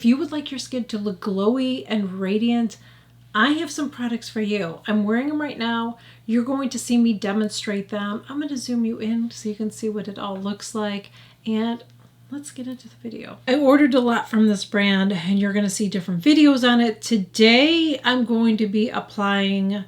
If you would like your skin to look glowy and radiant, I have some products for you. I'm wearing them right now. You're going to see me demonstrate them. I'm going to zoom you in so you can see what it all looks like. And let's get into the video. I ordered a lot from this brand and you're going to see different videos on it. Today, I'm going to be applying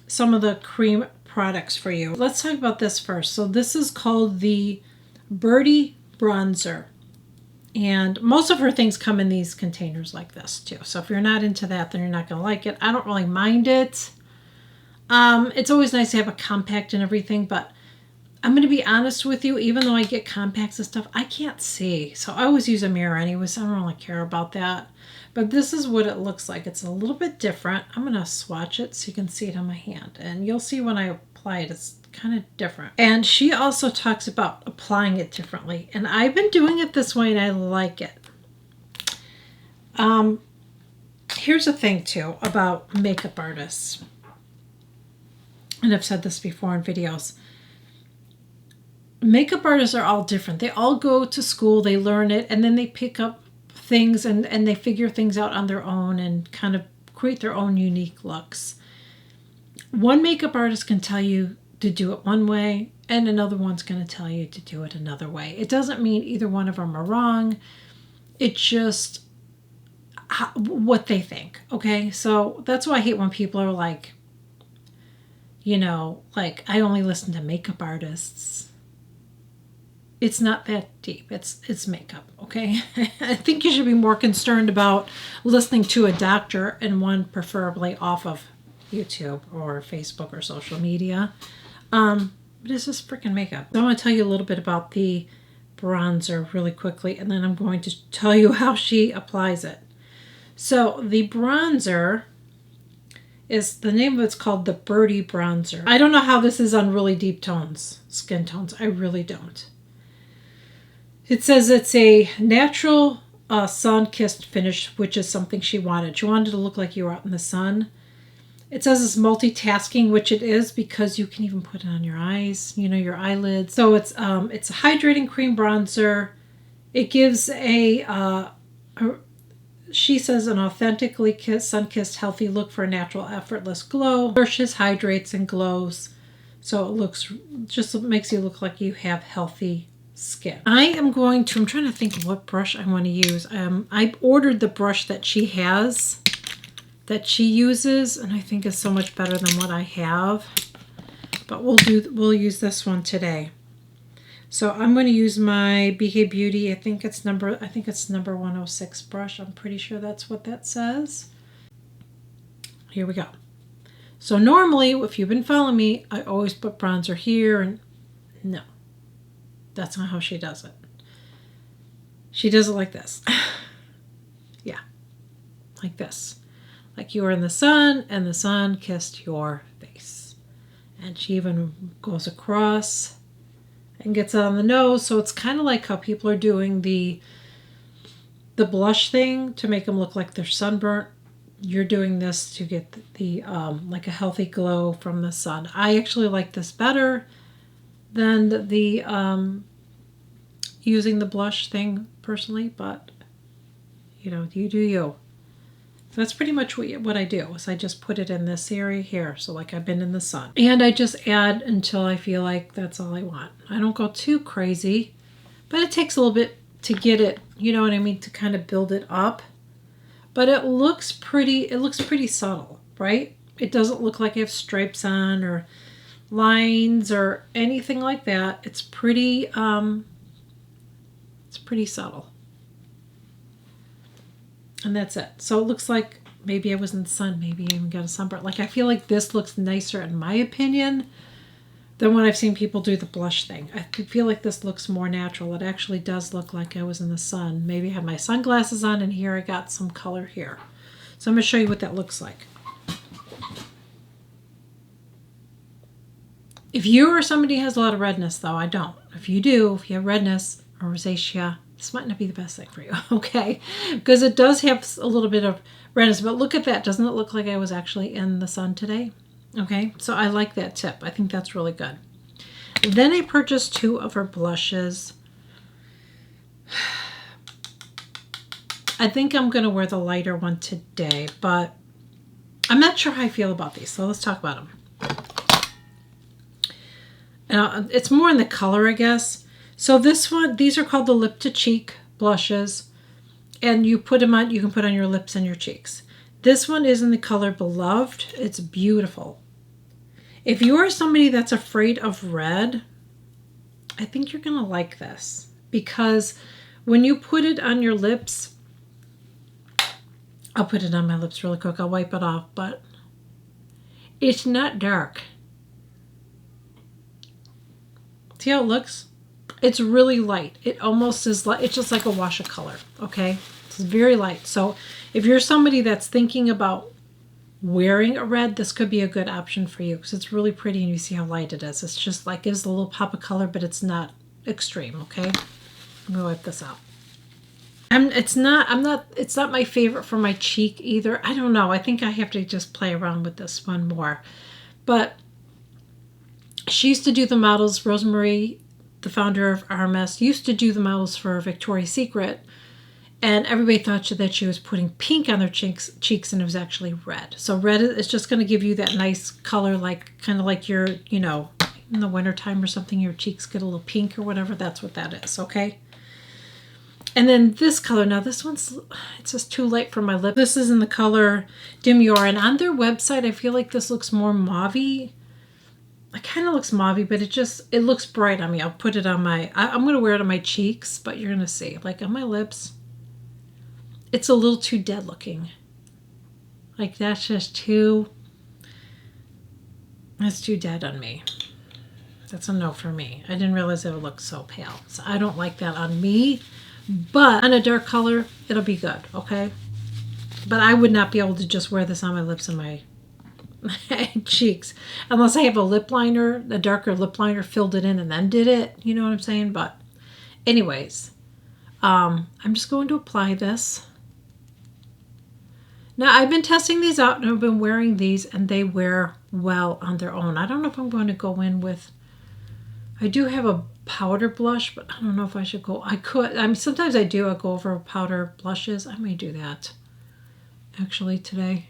some of the cream products for you. Let's talk about this first. So this is called the Birdie Bronzer. And most of her things come in these containers like this too. So if you're not into that, then you're not going to like it. I don't really mind it. It's always nice to have a compact and everything, but I'm going to be honest with you, even though I get compacts and stuff, I can't see. So I always use a mirror anyways. I don't really care about that. But this is what it looks like. It's a little bit different. I'm going to swatch it so you can see it on my hand. And you'll see when I apply it, it's kind of different. And she also talks about applying it differently. And I've been doing it this way and I like it. Here's the thing too about makeup artists. And I've said this before in videos. Makeup artists are all different. They all go to school, they learn it, and then they pick up things and they figure things out on their own and kind of create their own unique looks. One makeup artist can tell you to do it one way and another one's going to tell you to do it another way. It doesn't mean either one of them are wrong. It's just what they think. Okay. So that's why I hate when people are like, you know, like I only listen to makeup artists. It's not that deep. It's makeup. Okay. I think you should be more concerned about listening to a doctor, and one preferably off of YouTube or Facebook or social media. But it's just freaking makeup. So I want to tell you a little bit about the bronzer really quickly, and then I'm going to tell you how she applies it. So the bronzer is, the name of it's called the Birdie Bronzer. I don't know how this is on really deep tones, skin tones. I really don't. It says it's a natural sun-kissed finish, which is something she wanted. She wanted to look like you were out in the sun. It says it's multitasking, which it is, because you can even put it on your eyes, you know, your eyelids. So it's a hydrating cream bronzer. It gives she says, an authentically sun-kissed, healthy look for a natural, effortless glow. Nourishes, hydrates, and glows. So it looks, just makes you look like you have healthy skin. I'm trying to think of what brush I want to use. I ordered the brush that she has, that she uses, and I think is so much better than what I have. But we'll use this one today. So I'm going to use my BK Beauty. I think it's number 106 brush. I'm pretty sure that's what that says. Here we go. So normally, if you've been following me, I always put bronzer here, and no, that's not how she does it. She does it like this. Yeah, like this. Like you were in the sun and the sun kissed your face. And she even goes across and gets it on the nose. So it's kind of like how people are doing the blush thing to make them look like they're sunburnt. You're doing this to get the like a healthy glow from the sun. I actually like this better than the using the blush thing personally, but you know, you do you. So that's pretty much what I do, is I just put it in this area here, so like I've been in the sun. And I just add until I feel like that's all I want. I don't go too crazy, but it takes a little bit to get it, you know what I mean, to kind of build it up. But it looks pretty subtle, right? It doesn't look like I have stripes on or lines or anything like that. It's pretty subtle. And that's it. So it looks like maybe I was in the sun, maybe I even got a sunburn. Like I feel like this looks nicer in my opinion than when I've seen people do the blush thing. I feel like this looks more natural. It actually does look like I was in the sun. Maybe I have my sunglasses on and here I got some color here. So I'm going to show you what that looks like. If you or somebody has a lot of redness though, I don't. If you do, if you have redness or rosacea, this might not be the best thing for you, okay? Because it does have a little bit of redness, but look at that. Doesn't it look like I was actually in the sun today? Okay, so I like that tip. I think that's really good. Then I purchased 2 of her blushes. I think I'm going to wear the lighter one today, but I'm not sure how I feel about these. So let's talk about them. It's more in the color, I guess. So this one, these are called the Lip to Cheek blushes. And you put them on, you can put on your lips and your cheeks. This one is in the color Beloved. It's beautiful. If you are somebody that's afraid of red, I think you're going to like this. Because when you put it on your lips, I'll put it on my lips really quick. I'll wipe it off, but it's not dark. See how it looks? It's really light. It almost is like, it's just like a wash of color, okay? It's very light. So if you're somebody that's thinking about wearing a red, this could be a good option for you because it's really pretty and you see how light it is. It's just like, gives a little pop of color, but it's not extreme, okay? I'm gonna wipe this out. It's not my favorite for my cheek either. I don't know. I think I have to just play around with this one more. But she used to do the models, Rosemary, the founder of RMS, used to do the models for Victoria's Secret, and everybody thought that she was putting pink on their cheeks, and it was actually red. So red is just going to give you that nice color, like kind of like your, you know, in the wintertime or something, your cheeks get a little pink or whatever. That's what that is, okay? And then this color, now this one's, it's just too light for my lip. This is in the color Demure, and on their website, I feel like this looks more mauve-y. It kind of looks mauve-y, but it looks bright on me. I'll put it on my, I'm going to wear it on my cheeks, but you're going to see. Like on my lips, it's a little too dead looking. Like that's just too, that's too dead on me. That's a no for me. I didn't realize it would look so pale. So I don't like that on me, but on a dark color, it'll be good, okay? But I would not be able to just wear this on my lips and my cheeks unless I have a lip liner, a darker lip liner, filled it in and then did it, you know what I'm saying? But anyways, I'm just going to apply this. Now I've been testing these out and I've been wearing these and they wear well on their own. I don't know if I'm going to go in with, I do have a powder blush, but I don't know if I should go, I could, I mean sometimes I do, I go over powder blushes. I may do that actually today.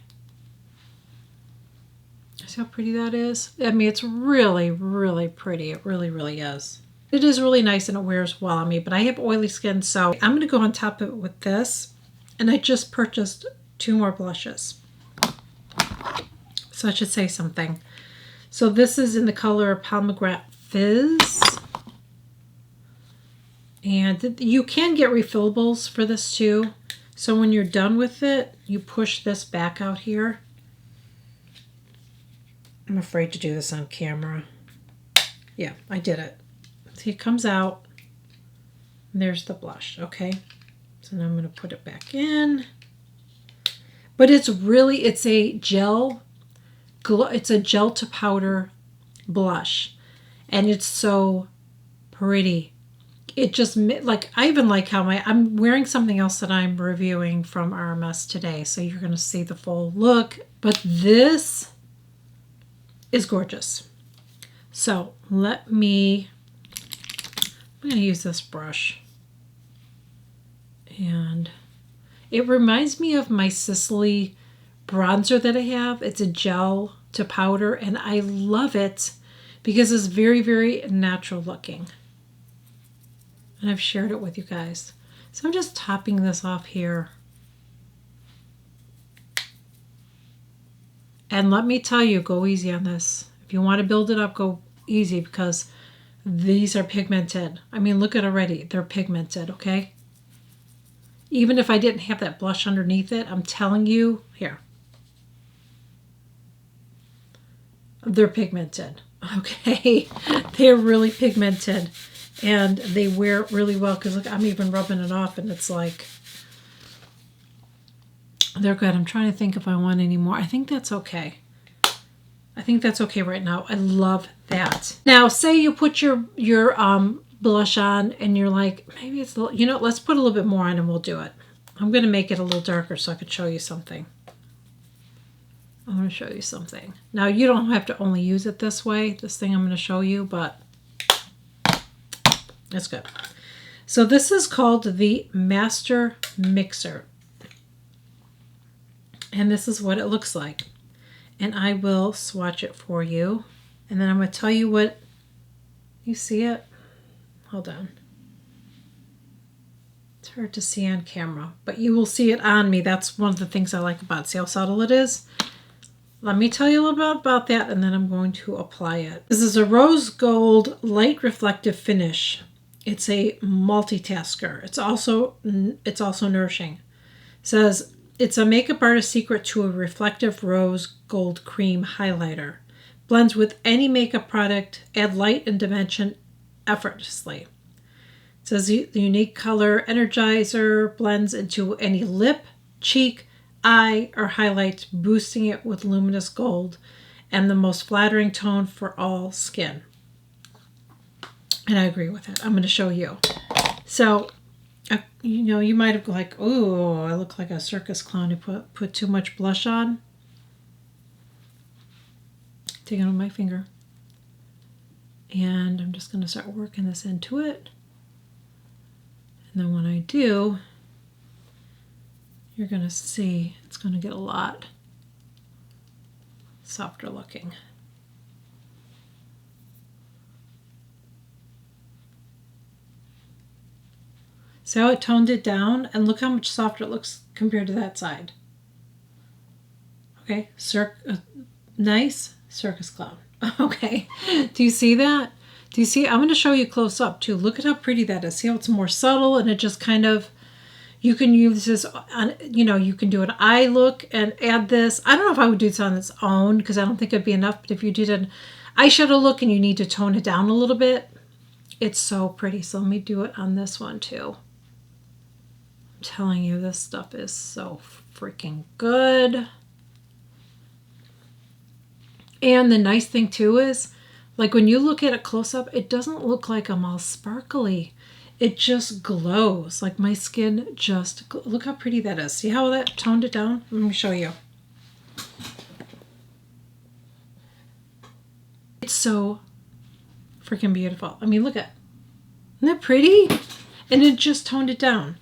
See how pretty that is? I mean, it's really, really pretty. It really, really is. It is really nice and it wears well on me, but I have oily skin, so I'm going to go on top of it with this. And I just purchased 2 more blushes. So I should say something. So this is in the color Pomegranate Fizz. And you can get refillables for this too. So when you're done with it, you push this back out here. I'm afraid to do this on camera. Yeah, I did it. See, it comes out. And there's the blush, okay? So now I'm going to put it back in. But it's really, it's a gel, it's a gel to powder blush. And it's so pretty. It just, like, I even like how I'm wearing something else that I'm reviewing from RMS today. So you're going to see the full look. But this is gorgeous. So I'm going to use this brush. And it reminds me of my Sicily bronzer that I have. It's a gel to powder and I love it because it's very, very natural looking. And I've shared it with you guys. So I'm just topping this off here. And let me tell you, go easy on this. If you want to build it up, go easy because these are pigmented. I mean, look at already. They're pigmented, okay? Even if I didn't have that blush underneath it, I'm telling you, here. They're pigmented, okay? They're really pigmented. And they wear really well because look, I'm even rubbing it off and it's like, they're good. I'm trying to think if I want any more. I think that's okay. I think that's okay right now. I love that. Now, say you put your blush on and you're like, maybe it's a little, you know, let's put a little bit more on and we'll do it. I'm going to make it a little darker so I could show you something. I'm going to show you something. Now, you don't have to only use it this way, this thing I'm going to show you, but it's good. So this is called the Master Mixer. And this is what it looks like. And I will swatch it for you. And then I'm going to tell you what, you see it? Hold on. It's hard to see on camera, but you will see it on me. That's one of the things I like about it. See how subtle it is? Let me tell you a little bit about that, and then I'm going to apply it. This is a rose gold light reflective finish. It's a multitasker. It's also nourishing. It says it's a makeup artist's secret to a reflective rose gold cream highlighter. Blends with any makeup product, add light and dimension effortlessly. It says the unique color energizer blends into any lip, cheek, eye, or highlight, boosting it with luminous gold and the most flattering tone for all skin. And I agree with it. I'm going to show you. So, you might have like, oh, I look like a circus clown who put too much blush on. Take it on my finger. And I'm just going to start working this into it. And then when I do, you're going to see it's going to get a lot softer looking. See how it toned it down? And look how much softer it looks compared to that side. Okay, nice circus clown. Okay, do you see that? Do you see? I'm going to show you close up too. Look at how pretty that is. See how it's more subtle and it just kind of, you can use this on, you can do an eye look and add this. I don't know if I would do this on its own because I don't think it'd be enough. But if you did an eyeshadow look and you need to tone it down a little bit, it's so pretty. So let me do it on this one too. I'm telling you, this stuff is so freaking good. And the nice thing too is, like when you look at it close up, it doesn't look like I'm all sparkly. It just glows. Like my skin just, look how pretty that is. See how that toned it down? Let me show you. It's so freaking beautiful. I mean, look at, isn't that pretty? And it just toned it down.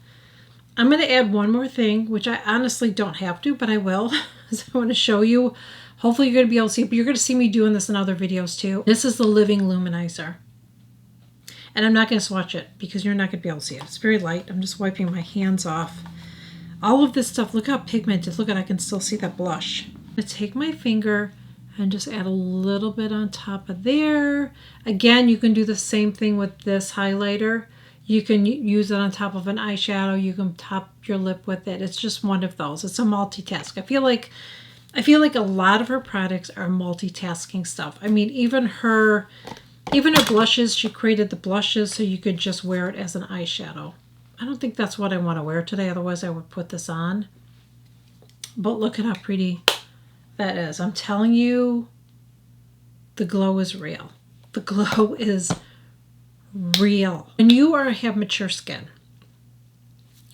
I'm going to add one more thing, which I honestly don't have to, but I will. So I want to show you. Hopefully you're going to be able to see it, but you're going to see me doing this in other videos too. This is the Living Luminizer. And I'm not going to swatch it because you're not going to be able to see it. It's very light. I'm just wiping my hands off. All of this stuff, look how pigmented. Look at, I can still see that blush. I'm going to take my finger and just add a little bit on top of there. Again, you can do the same thing with this highlighter. You can use it on top of an eyeshadow. You can top your lip with it. It's just one of those. It's a multitask. I feel like a lot of her products are multitasking stuff. I mean, even her blushes, she created the blushes so you could just wear it as an eyeshadow. I don't think that's what I want to wear today. Otherwise, I would put this on. But look at how pretty that is. I'm telling you, the glow is real. The glow is real. When you have mature skin,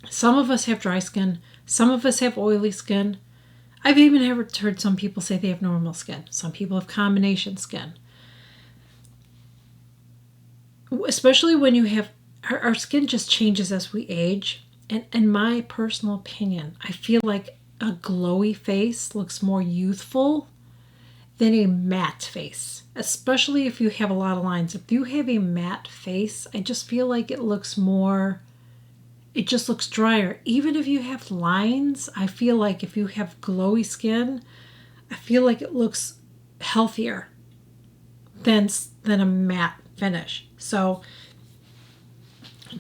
some of us have dry skin. Some of us have oily skin. I've even heard some people say they have normal skin. Some people have combination skin. Especially when you have, our skin just changes as we age. And in my personal opinion, I feel like a glowy face looks more youthful than a matte face. Especially if you have a lot of lines. If you have a matte face, I just feel like it looks more, it just looks drier. Even if you have lines, I feel like if you have glowy skin, I feel like it looks healthier than a matte finish. So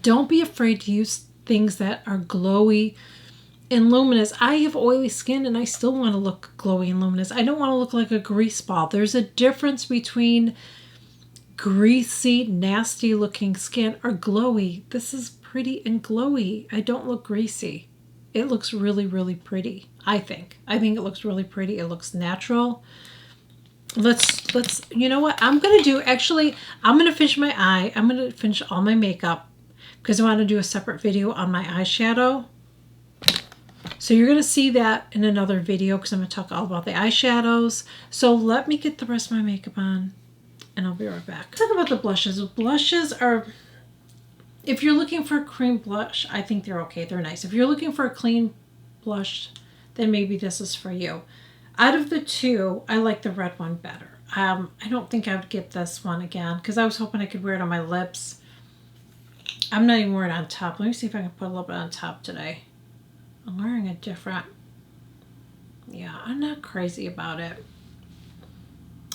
don't be afraid to use things that are glowy and luminous. I have oily skin and I still want to look glowy and luminous. I don't want to look like a grease ball. There's a difference between greasy, nasty looking skin or glowy. This is pretty and glowy. I don't look greasy. It looks really, really pretty, I think. I think it looks really pretty. It looks natural. Let's, you know what I'm going to do? Actually, I'm going to finish my eye. I'm going to finish all my makeup because I want to do a separate video on my eyeshadow. So you're going to see that in another video because I'm going to talk all about the eyeshadows. So let me get the rest of my makeup on and I'll be right back. Let's talk about the blushes. Blushes are, if you're looking for a cream blush, I think they're okay. They're nice. If you're looking for a clean blush, then maybe this is for you. Out of the two, I like the red one better. I don't think I would get this one again because I was hoping I could wear it on my lips. I'm not even wearing it on top. Let me see if I can put a little bit on top today. I'm wearing a different... Yeah, I'm not crazy about it.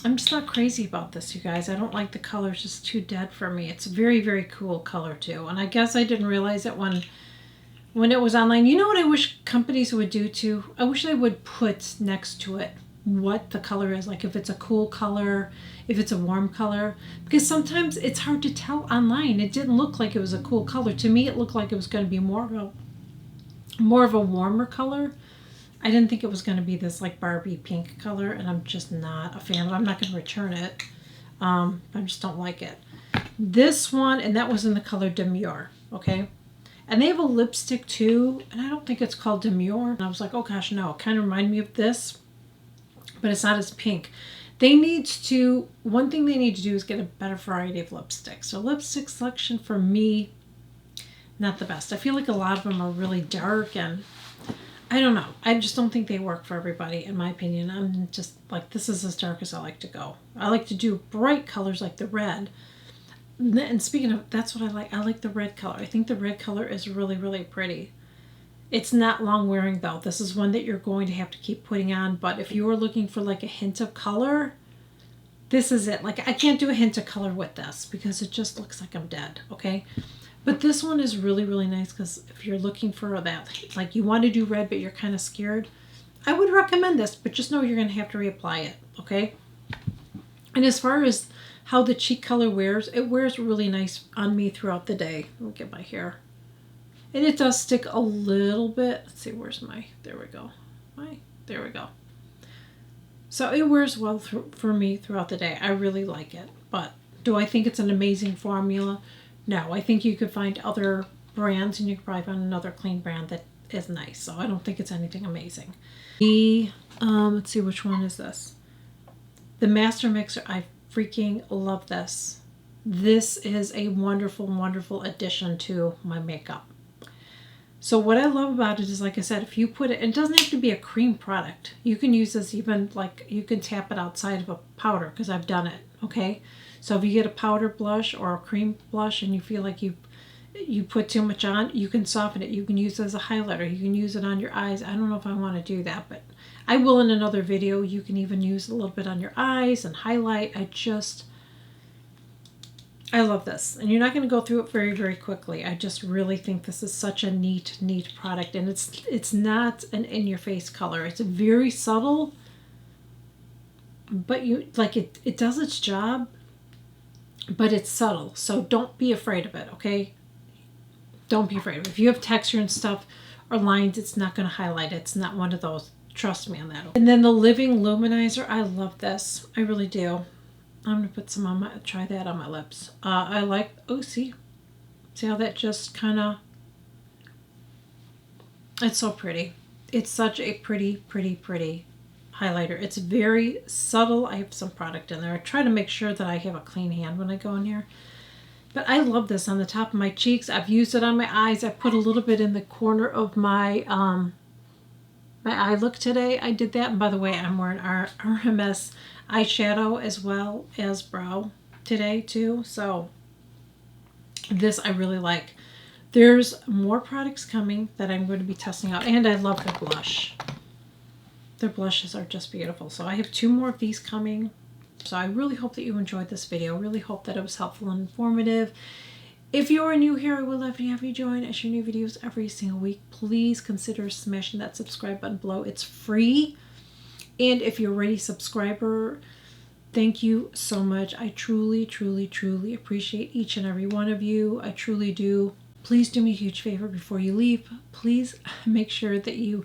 I'm just not crazy about this, you guys. I don't like the color. It's just too dead for me. It's a very, very cool color, too. And I guess I didn't realize it when it was online. You know what I wish companies would do, too? I wish they would put next to it what the color is. Like if it's a cool color, if it's a warm color. Because sometimes it's hard to tell online. It didn't look like it was a cool color. To me, it looked like it was going to be more of a warmer color. I didn't think it was going to be this like Barbie pink color, and I'm just not a fan of it. I'm not going to return it. I just don't like it. This one, and that was in the color Demure, okay? And they have a lipstick too, and I don't think it's called Demure. And I was like, oh gosh, no. It kind of reminded me of this, but it's not as pink. One thing they need to do is get a better variety of lipsticks. So lipstick selection for me, not the best. I feel like a lot of them are really dark, and I don't know. I just don't think they work for everybody, in my opinion. I'm just like, this is as dark as I like to go. I like to do bright colors like the red. And speaking of, that's what I like. I like the red color. I think the red color is really, really pretty. It's not long wearing though. This is one that you're going to have to keep putting on. But if you are looking for like a hint of color, this is it. Like I can't do a hint of color with this because it just looks like I'm dead. Okay. But this one is really, really nice because if you're looking for that, like you want to do red but you're kind of scared, I would recommend this, but just know you're going to have to reapply it, okay? And as far as how the cheek color wears, it wears really nice on me throughout the day. Let me get my hair. And it does stick a little bit. Let's see, where's my, there we go. There we go. So it wears well for me throughout the day. I really like it. But do I think it's an amazing formula? No, I think you could find other brands, and you could probably find another clean brand that is nice. So I don't think it's anything amazing. Let's see, which one is this? The Master Mixer. I freaking love this. This is a wonderful, wonderful addition to my makeup. So what I love about it is, like I said, if you put it doesn't have to be a cream product. You can use this even like, you can tap it outside of a powder because I've done it, okay? So if you get a powder blush or a cream blush and you feel like you put too much on, you can soften it. You can use it as a highlighter. You can use it on your eyes. I don't know if I want to do that, but I will in another video. You can even use a little bit on your eyes and highlight. I love this. And you're not going to go through it very, very quickly. I just really think this is such a neat, neat product. And it's not an in-your-face color. It's very subtle, but it does its job. But it's subtle, so don't be afraid of it, okay? Don't be afraid of it. If you have texture and stuff or lines, it's not going to highlight it. It's not one of those. Trust me on that. And then the Living Luminizer. I love this. I really do. I'm going to put some on try that on my lips. I like, see how that just kind of, it's so pretty. It's such a pretty, pretty, pretty highlighter. It's very subtle. I have some product in there. I try to make sure that I have a clean hand when I go in here. But I love this on the top of my cheeks. I've used it on my eyes. I put a little bit in the corner of my my eye look today. I did that. And by the way, I'm wearing our RMS eyeshadow as well as brow today too. So this I really like. There's more products coming that I'm going to be testing out. And I love the blush. Their blushes are just beautiful. So I have 2 more of these coming. So I really hope that you enjoyed this video. I really hope that it was helpful and informative. If you're new here, I would love to have you join. I share new videos every single week. Please consider smashing that subscribe button below. It's free. And if you're already a subscriber, thank you so much. I truly, truly, truly appreciate each and every one of you. I truly do. Please do me a huge favor before you leave. Please make sure that you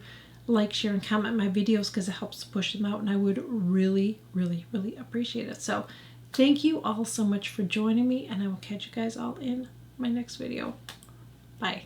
like, share, and comment my videos because it helps to push them out, and I would really, really, really appreciate it. So thank you all so much for joining me, and I will catch you guys all in my next video. Bye.